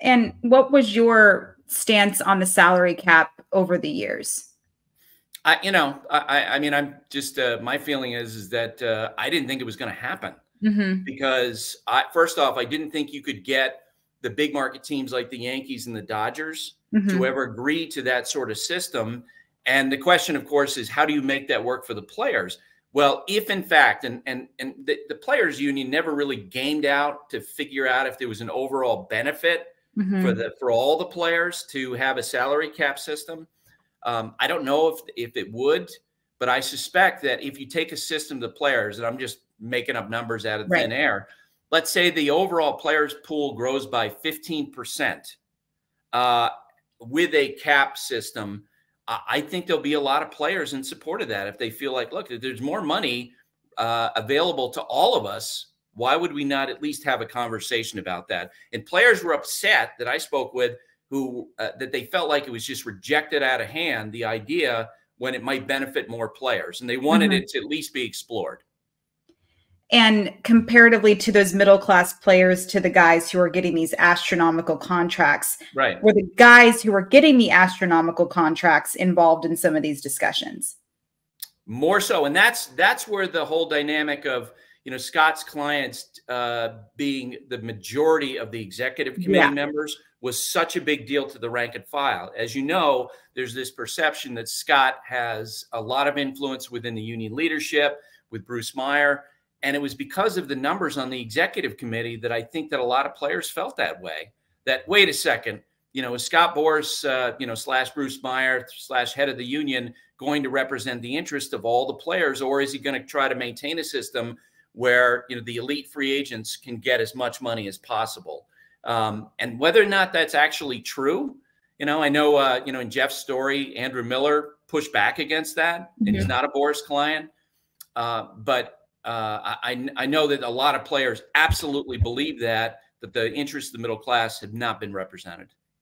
And what was your stance on the salary cap over the years? I mean, I'm just, my feeling is that I didn't think it was going to happen because first off, I didn't think you could get the big market teams like the Yankees and the Dodgers to ever agree to that sort of system. And the question, of course, is how do you make that work for the players? Well, if in fact, and the players union never really gamed out to figure out if there was an overall benefit for all the players to have a salary cap system. I don't know if it would, but I suspect that if you take a system to players, and I'm just making up numbers out of thin air, let's say the overall players pool grows by 15% with a cap system. I think there'll be a lot of players in support of that if they feel like, look, there's more money available to all of us. Why would we not at least have a conversation about that? And players were upset that I spoke with who that they felt like it was just rejected out of hand, the idea when it might benefit more players. And they wanted it to at least be explored. And comparatively to those middle-class players, to the guys who are getting these astronomical contracts, were the guys who were getting the astronomical contracts involved in some of these discussions? More so. And that's where the whole dynamic of, Scott's clients being the majority of the executive committee members was such a big deal to the rank and file. As you know, there's this perception that Scott has a lot of influence within the union leadership with Bruce Meyer. And it was because of the numbers on the executive committee that I think that a lot of players felt that way, that, wait a second, is Scott Boras, slash Bruce Meyer slash head of the union going to represent the interest of all the players? Or is he going to try to maintain a system where, the elite free agents can get as much money as possible? And whether or not that's actually true, I know, in Jeff's story, Andrew Miller pushed back against that, and he's not a Boras client. But I know that a lot of players absolutely believe that the interests of the middle class have not been represented.